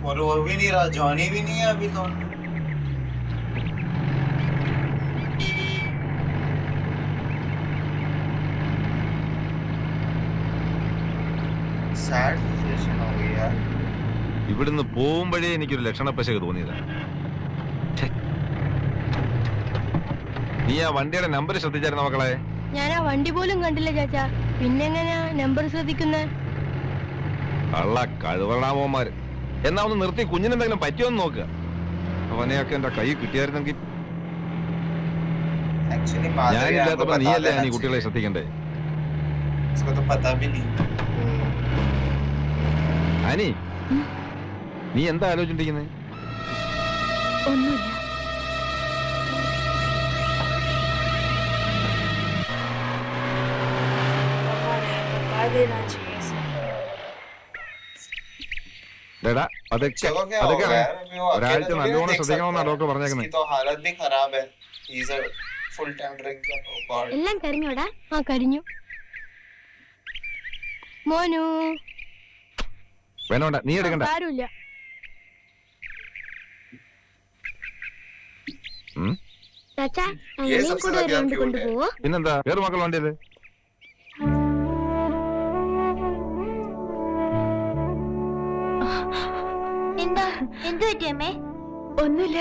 और वो भी नहीं रहा, जॉनी भी नहीं है अभी तो। सैड सिचुएशन हो गई यार। ഇവിടുന്ന് പോകുമ്പോഴേ എനിക്കൊരു ലക്ഷണപ്പശക തോന്നിയതാ. നീ ആ വണ്ടിയുടെ നമ്പർ ശ്രദ്ധിച്ചായിരുന്നു മക്കളെ? ഞാൻ ആ വണ്ടി പോലും കണ്ടില്ല ചാച്ചാ. പിന്നെങ്ങനെയാ നമ്പർ ശ്രദ്ധിക്കുന്നേ? കള്ള കഴിവറാമോന്മാര്. എന്നാ ഒന്ന് നിർത്തി കുഞ്ഞിനെന്തെങ്കിലും പറ്റിയോന്ന് നോക്കുക. അവനെയൊക്കെ എന്റെ കൈ കിട്ടിയായിരുന്നെങ്കിൽ. ഞാനില്ലാത്തപ്പോ നീയല്ലേ ഈ കുട്ടികളെ ശ്രദ്ധിക്കണ്ടേ? അനി, നീ എന്താ ആലോചിച്ചിരിക്കുന്നത്? ഒന്നുമില്ല. ഒരാഴ്ച നല്ലോണം ശ്രദ്ധിക്കണമെന്നാ ഡോക്ടർ പറഞ്ഞേക്കുന്നത്. എല്ലാം കരിഞ്ഞോടാ? ആ കരിഞ്ഞു. മോനു വേണോണ്ട, നീ എടുക്കണ്ട. ആരുമില്ല. പിന്നെന്താ വേറെ മക്കൾ വണ്ടിയത്? എന്താ എന്ത് പറ്റിയമ്മേ? ഒന്നുമില്ല.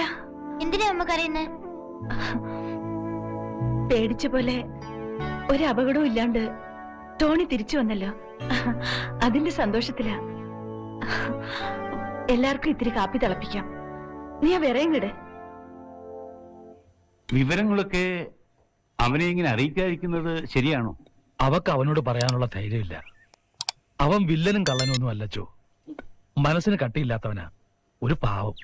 എന്തിനാ അമ്മ കരയുന്നേ? പേടിച്ച പോലെ ഒരു അപകടവും ഇല്ലാണ്ട് ടോണി തിരിച്ചു വന്നല്ലോ, അതിന്റെ സന്തോഷത്തിലാ. എല്ലാവർക്കും ഇത്തിരി കാപ്പി തിളപ്പിക്കാം. നീ ആ വിറയും കിട്. വിവരങ്ങളൊക്കെ അവനെ ഇങ്ങനെ അറിയിക്കാതിരിക്കുന്നത് ശരിയാണോ? അവക്ക് അവനോട് പറയാനുള്ള ധൈര്യമില്ല. അവൻ വില്ലനും കള്ളനൊന്നും അല്ലച്ചോ, മനസ്സിന് കട്ടിയില്ലാത്തവനാ, ഒരു പാവം.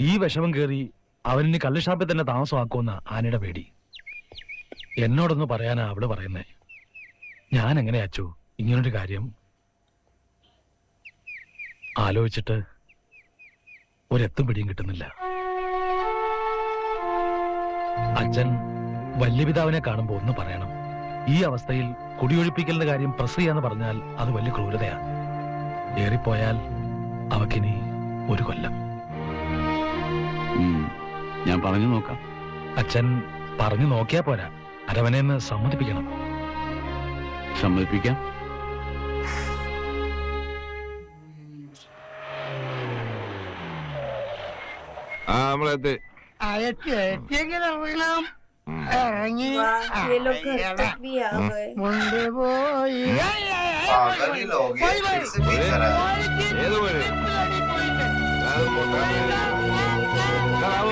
ഈ വിഷമം കയറി അവനിനി കള്ളുഷാപ്പിൽ തന്നെ താമസമാക്കുമെന്ന ആനയുടെ പേടി. എന്നോടൊന്ന് പറയാനാ അവള് പറയുന്നേ. ഞാൻ എങ്ങനെയാ അച്ചോ ഇങ്ങനൊരു കാര്യം ആലോചിച്ചിട്ട് ഒരെത്തും പിടിയും കിട്ടുന്നില്ല. അച്ഛൻ വല്യപിതാവിനെ കാണുമ്പോ ഒന്ന് പറയണം. ഈ അവസ്ഥയിൽ കുടിയൊഴിപ്പിക്കലിന്റെ കാര്യം പ്രസ് ചെയ്യാന്ന് പറഞ്ഞാൽ അത് വലിയ ക്രൂരതയാ. ഏറിപ്പോയാൽ അവക്കിനി ഒരു കൊല്ലം. ഞാൻ പറഞ്ഞു നോക്കാം. അച്ഛൻ പറഞ്ഞു നോക്കിയാ പോരാ, അരവനെന്ന് സമ്മതിപ്പിക്കണം. സമ്മതിപ്പിക്കാം. ആ നമ്മളെത്തി. ये लोग घर तक भी आ गए। पागल ही लोग हैं, फिर से भी करा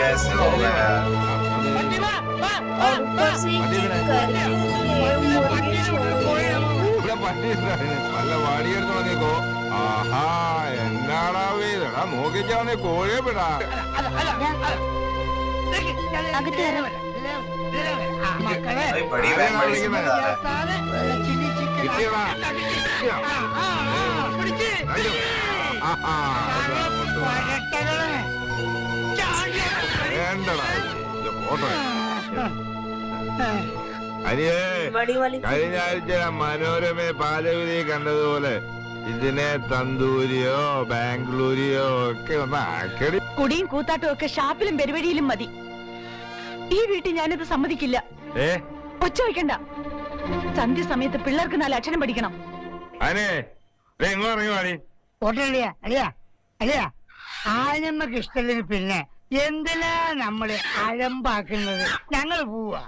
कैसे हो गया यार? और ऊपर से ये मुर्गी നല്ല വാടിയെടുത്ത് നോക്കിക്കോ. ആഹാ, എന്നാടാ വീടാ നോക്കിക്കാവുന്ന കോഴിയെ വിടാ. बड़ी बहन बड़ी जिम्मेदार है। കിട്ടിയടാ. വേണ്ടടാ ഫോട്ടോ. അനിയേ, കഴിഞ്ഞ ആഴ്ച മനോരമ പാലവിധി കണ്ടതുപോലെ ഇതിനെ തന്തൂരിയോ ബാംഗ്ലൂരിയോ ഒക്കെ ഒന്ന് ആക്കടി. കുടിയും കൂത്താട്ടും ഒക്കെ ഷാപ്പിലും പെരുവഴിയിലും മതി. ഈ വീട്ടിൽ ഞാനിത് സമ്മതിക്കില്ല. ഒച്ച വയ്ക്കണ്ട. സന്ധ്യ സമയത്ത് പിള്ളേർക്ക് 4 അക്ഷരം പഠിക്കണം. ആനമ്മക്ക് ഇഷ്ടത്തിന് പിന്നെ എന്തിനാ നമ്മള് അലമ്പാക്കുന്നത്? ഞങ്ങൾ പോവാ.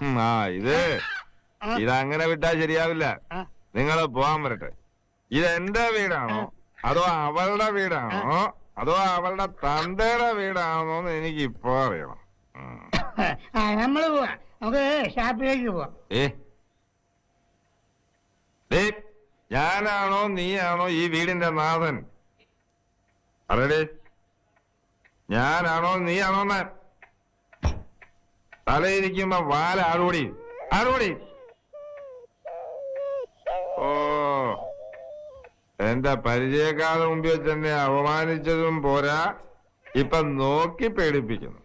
ഇതങ്ങനെ വിട്ടാ ശരിയാവില്ല. നിങ്ങള് പോവാൻ വരട്ടെ. ഇതെന്റെ വീടാണോ അതോ അവളുടെ വീടാണോ അതോ അവളുടെ തന്തയുടെ വീടാണോന്ന് എനിക്ക് ഇപ്പൊ അറിയണം. നമ്മള് പോവാ. നമുക്ക് ഷാപ്പിലേക്ക് പോവാം. ഞാനാണോ നീയാണോ ഈ വീടിന്റെ നാഥൻ? അറിയടേ, ഞാനാണോ നീയാണോന്ന്? തലയിരിക്കുമ്പോ വാല ആടോടി ആടോടി. ഓ, എന്റെ പരിചയക്കാരുടെ മുമ്പിൽ വെച്ച് എന്നെ അവമാനിച്ചതും പോരാ, ഇപ്പൊ നോക്കി പേടിപ്പിക്കുന്നു.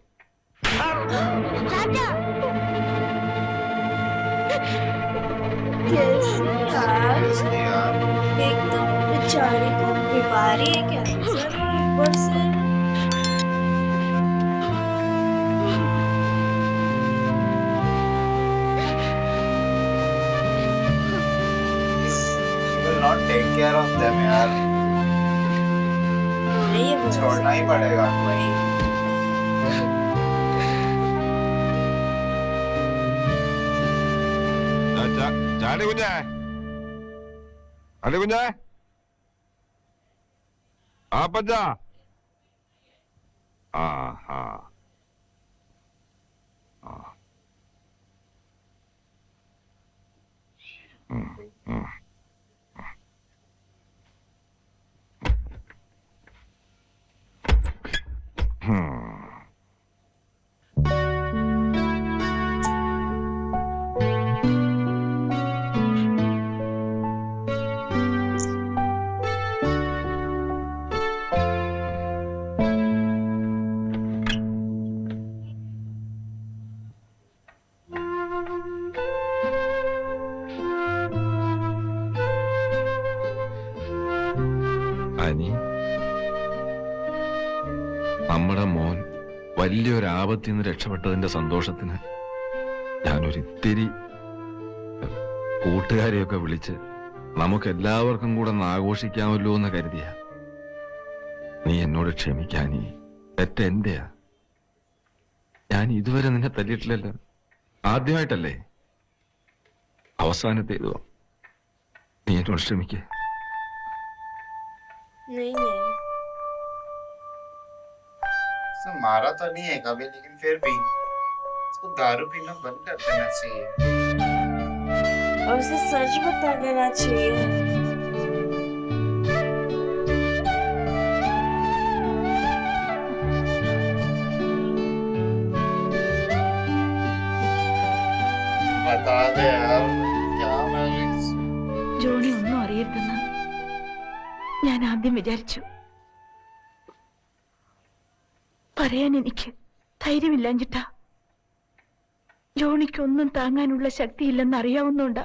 एकदम बेचारे को बीमारी है, कैंसर, ऊपर से take care of them यार, नहीं बोल छोड़ना ही पड़ेगा। वही ചാടി കുഞ്ഞേ, അടി കുഞ്ഞേ, ആ പഞ്ച, ആ ആ ആ. ഉം, ഉം. അനി, നമ്മുടെ മോൻ വലിയൊരു ആപത്തിൽ നിന്ന് രക്ഷപ്പെട്ടതിന്റെ സന്തോഷത്തിന് ഞാനൊരിത്തിരി കൂട്ടുകാരെയൊക്കെ വിളിച്ച് നമുക്ക് എല്ലാവർക്കും കൂടെ ഒന്ന് ആഘോഷിക്കാമല്ലോ എന്ന് കരുതിയ. നീ എന്നോട് ക്ഷമിക്കാനീ, തെറ്റെന്റെയാ. ഞാൻ ഇതുവരെ നിന്നെ തല്ലിയിട്ടില്ലല്ലോ. ആദ്യമായിട്ടല്ലേ, അവസാനത്തേതോ. നീ എന്നോട് ക്ഷമിക്കേ. नहीं नहीं इसने मारा तो नहीं है कभी, लेकिन फिर भी इसको दारू पीना बंद कर देना चाहिए। और उसे सच बता देना चाहिए। बता दे यार, क्या मैं ജോണി ഒന്നും അറിയരുതെന്ന് ഞാൻ ആദ്യം വിചാരിച്ചു. പറയാൻ എനിക്ക് ധൈര്യമില്ലാഞ്ഞിട്ടാ. ജോണിക്കൊന്നും താങ്ങാനുള്ള ശക്തിയില്ലെന്ന് അറിയാവുന്നുണ്ടാ.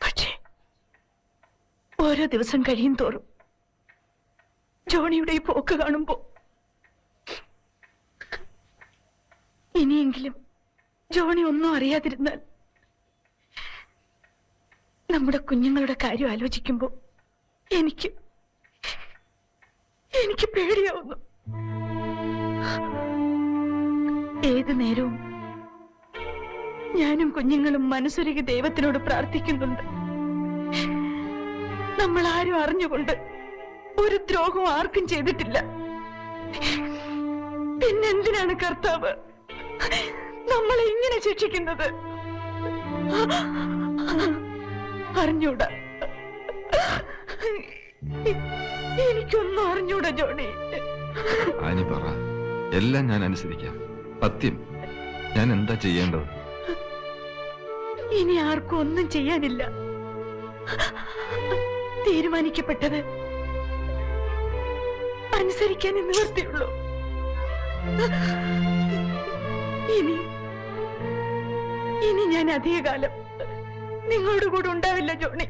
പക്ഷേ ഓരോ ദിവസം കഴിയും തോറും ജോണിയുടെ ഈ പോക്ക് കാണുമ്പോ ഇനിയെങ്കിലും ജോണി ഒന്നും അറിയാതിരുന്നാൽ, നമ്മുടെ കുഞ്ഞുങ്ങളുടെ കാര്യം ആലോചിക്കുമ്പോ എനിക്ക് പേടിയാവുന്നു. ഏത് നേരവും ഞാനും കുഞ്ഞുങ്ങളും മനസ്സൊരുക്കി ദൈവത്തിനോട് പ്രാർത്ഥിക്കുന്നുണ്ട്. നമ്മൾ ആരും അറിഞ്ഞുകൊണ്ട് ഒരു ദ്രോഹവും ആർക്കും ചെയ്തിട്ടില്ല. പിന്നെന്തിനാണ് കർത്താവ് നമ്മളെ ഇങ്ങനെ ശിക്ഷിക്കുന്നത്? അറിഞ്ഞൂടാ, എനിക്കൊന്നും അറിഞ്ഞൂടാ ജോണി. ആനി പറ, എല്ലാം ഞാൻ അനുസരിക്കാം. സത്യം, ഞാൻ എന്താ ചെയ്യേണ്ടത്? ഇനി ആർക്കും ഒന്നും ചെയ്യാനില്ല. തീരുമാനിക്കപ്പെട്ടത് അനുസരിക്കാൻ നിവൃത്തിയുള്ളൂ. ഇനി ഞാൻ അധികകാലം നിങ്ങളുടെ കൂടെ ഉണ്ടാവില്ല ജോണി.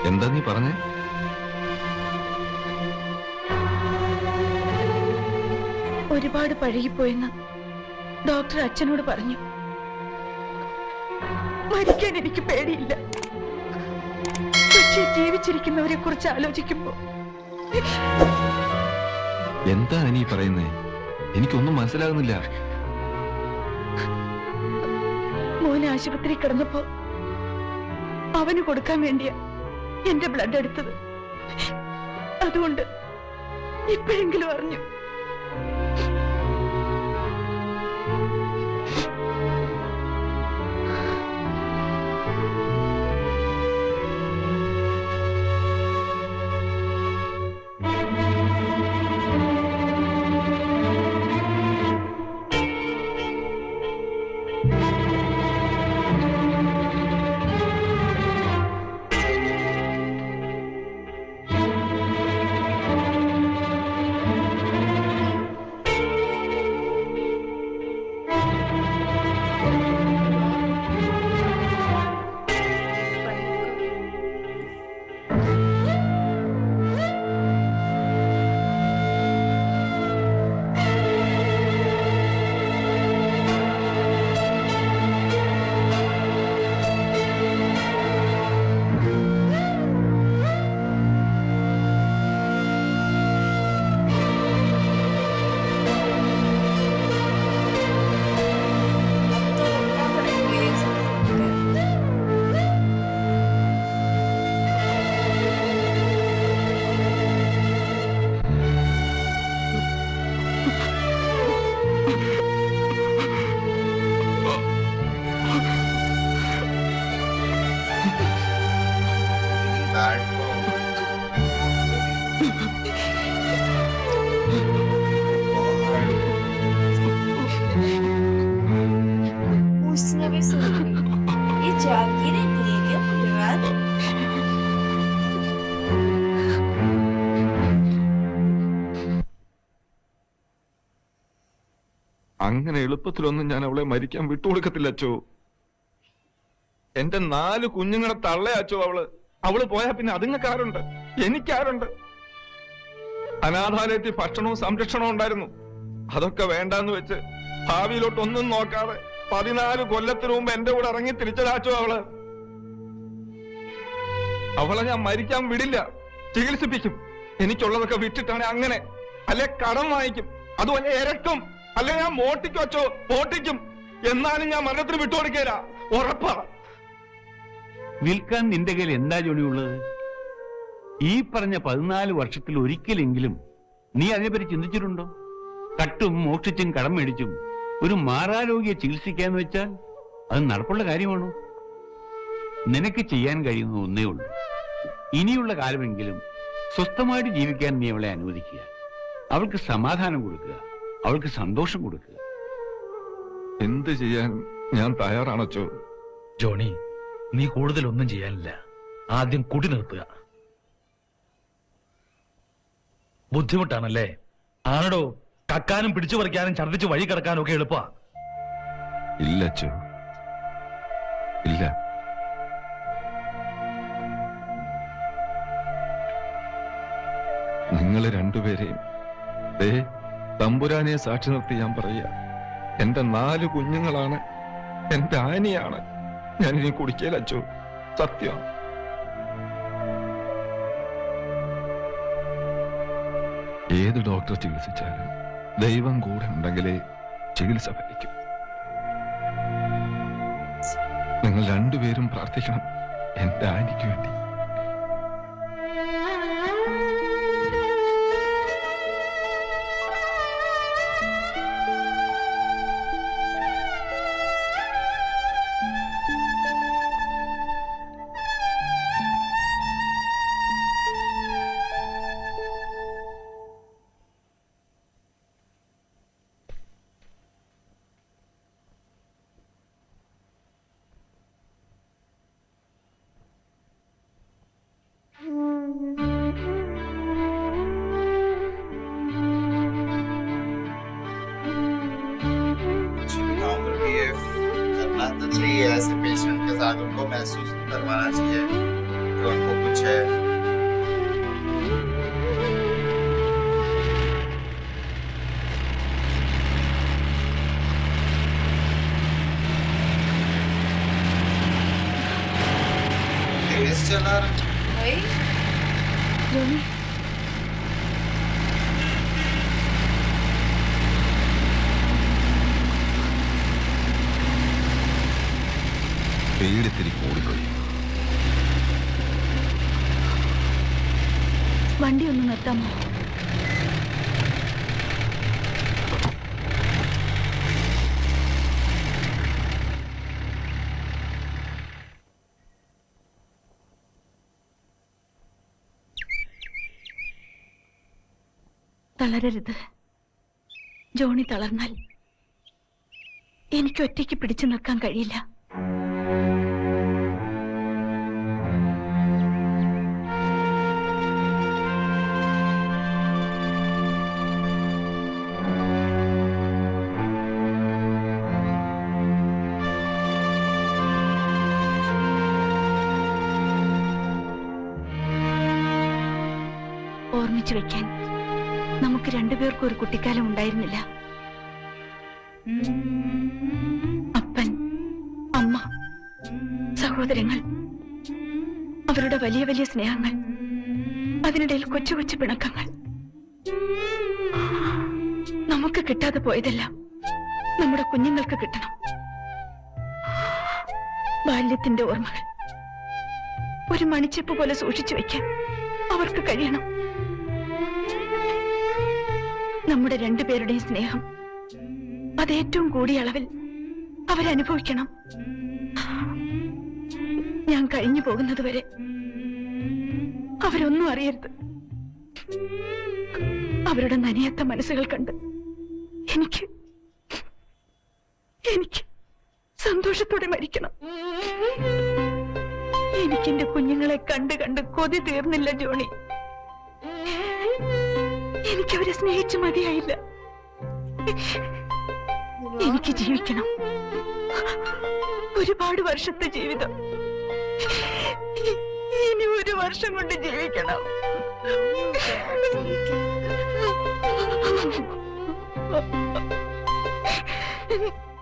എന്താ നീ പറഞ്ഞേ? ഒരുപാട് പഴകിപ്പോയെന്ന് ഡോക്ടർ അച്ഛനോട് പറഞ്ഞു. മരിക്കാൻ എനിക്ക് പേടിയില്ല. പക്ഷേ ജീവിച്ചിരിക്കുന്നവരെ കുറിച്ച് ആലോചിക്കുമ്പോ. എന്താ നീ പറയുന്നേ? എനിക്കൊന്നും മനസ്സിലാകുന്നില്ല. മോനെ ആശുപത്രി കിടന്നപ്പോ അവന് കൊടുക്കാൻ വേണ്ടിയാ എന്റെ ബ്ലഡ് എടുത്തത്. അതുകൊണ്ട് ഇപ്പോഴെങ്കിലും അറിഞ്ഞു. അങ്ങനെ എളുപ്പത്തിലൊന്നും ഞാൻ അവളെ മരിക്കാൻ വിട്ടുകൊടുക്കത്തില്ല അച്ചോ. എന്റെ 4 കുഞ്ഞുങ്ങളെ തള്ളയച്ചോ അവള് പോയാ പിന്നെ അതുങ്ങൾക്കാരുണ്ട്, എനിക്കാരുണ്ട്? അനാഥാലയത്തിൽ ഭക്ഷണവും സംരക്ഷണവും ഉണ്ടായിരുന്നു, അതൊക്കെ വേണ്ടാന്ന് വെച്ച് ഭാവിയിലോട്ടൊന്നും നോക്കാതെ 14 കൊല്ലത്തിന് മുമ്പ് എന്റെ കൂടെ ഇറങ്ങി തിരിച്ചതാച്ചോ അവളെ ഞാൻ മരിക്കാൻ വിടില്ല, ചികിത്സിപ്പിക്കും. എനിക്കുള്ളതൊക്കെ വിറ്റിട്ടാണ് അങ്ങനെ, അല്ലെ കടം വാങ്ങിക്കും, അതുപോലെ ഇരക്കും, അല്ലെ ഞാൻ മോട്ടിക്കും അച്ചോ, മോട്ടിക്കും. എന്നാലും ഞാൻ മരണത്തിന് വിട്ടുകൊടുക്കേല, ഉറപ്പാ. വിൽക്കാൻ നിന്റെ കയ്യിൽ എന്താ ജോണിയുള്ളത്? ഈ പറഞ്ഞ 14 വർഷത്തിൽ ഒരിക്കലെങ്കിലും നീ അതിനെപ്പറ്റി ചിന്തിച്ചിട്ടുണ്ടോ? കട്ടും മോഷ്ടിച്ചും കടം മേടിച്ചും ഒരു മാറാരോഗ്യെ ചികിത്സിക്കാന്ന് വെച്ചാൽ അത് നടപ്പുള്ള കാര്യമാണോ? നിനക്ക് ചെയ്യാൻ കഴിയുന്ന ഒന്നേ ഉള്ളൂ. ഇനിയുള്ള കാലമെങ്കിലും സ്വസ്ഥമായിട്ട് ജീവിക്കാൻ നീ അവളെ അനുവദിക്കുക. അവൾക്ക് സമാധാനം കൊടുക്കുക, അവൾക്ക് സന്തോഷം കൊടുക്കുക. എന്ത് ചെയ്യാൻ ഞാൻ തയ്യാറാണച്ചോ. ജോണി, നീ കൂടുതലൊന്നും ചെയ്യാനില്ല. ആദ്യം കുടി നിർത്തുക. ബുദ്ധിമുട്ടാണല്ലേ? ആണടോ, കക്കാനും പിടിച്ചു പറിക്കാനും ഛർദ്ദിച്ച് വഴി കിടക്കാനും ഒക്കെ എളുപ്പാ. ഇല്ല അച്ചോ, ഇല്ല. നിങ്ങള് രണ്ടുപേരെയും തമ്പുരാനെ സാക്ഷി നിർത്തി ഞാൻ പറയാ, എന്റെ 4 കുഞ്ഞുങ്ങളാണ്, എന്റെ ആനിയാണ്. ഞാനിനി കുടിക്കേല അച്ചോ, സത്യം. ഏത് ഡോക്ടർ ചികിത്സിച്ചാലും ദൈവം കൂടെ ഉണ്ടെങ്കിലേ ചികിത്സ ഫലിക്കും. നിങ്ങൾ രണ്ടുപേരും പ്രാർത്ഥിക്കണം എന്റെ ആനിക്ക് വേണ്ടി. करना तो चाहिए, ऐसे पेशेंट के साथ उनको महसूस करवाना चाहिए कि उनको कुछ है। तेज चला रहा वही ജോണി, പേടിത്തിരി കൂടിപ്പോയി. വണ്ടി ഒന്ന് നിർത്താമോ? തളരരുത്. ജോണി തളർന്നാൽ എനിക്ക് ഒറ്റയ്ക്ക് പിടിച്ചു നിൽക്കാൻ കഴിയില്ല. ഓർമ്മിച്ചു വെക്കാൻ നമുക്ക് രണ്ടുപേർക്കും ഒരു കുട്ടിക്കാലം ഉണ്ടായിരുന്നില്ല. അപ്പൻ, അമ്മ, സഹോദരങ്ങൾ, അവരുടെ വലിയ വലിയ സ്നേഹങ്ങൾ, അതിനിടയിൽ കൊച്ചു കൊച്ചു പിണക്കങ്ങൾ. നമുക്ക് കിട്ടാതെ പോയതെല്ലാം നമ്മുടെ കുഞ്ഞുങ്ങൾക്ക് കിട്ടണം. ബാല്യത്തിന്റെ ഓർമ്മകൾ ഒരു മണിച്ചെപ്പ് പോലെ സൂക്ഷിച്ചു വെക്കാൻ അവർക്ക് കഴിയണം. നമ്മുടെ രണ്ടുപേരുടെയും സ്നേഹം അത് ഏറ്റവും കൂടിയ അളവിൽ അവരനുഭവിക്കണം. ഞാൻ കഴിഞ്ഞു പോകുന്നത് വരെ അവരൊന്നും അറിയരുത്. അവരുടെ നനയാത്ത മനസ്സുകൾ കണ്ട് എനിക്ക് സന്തോഷത്തോടെ മരിക്കണം. എനിക്കെന്റെ കുഞ്ഞുങ്ങളെ കണ്ട് കണ്ട് കൊതി തീർന്നില്ല ജോണി. എനിക്കവരെ സ്നേഹിച്ചു മതിയായില്ല. എനിക്ക് ജീവിക്കണം. ഒരുപാട് വർഷത്തെ ജീവിതം ഇനി ഒരു വർഷം കൊണ്ട് ജീവിക്കണം. ठीक है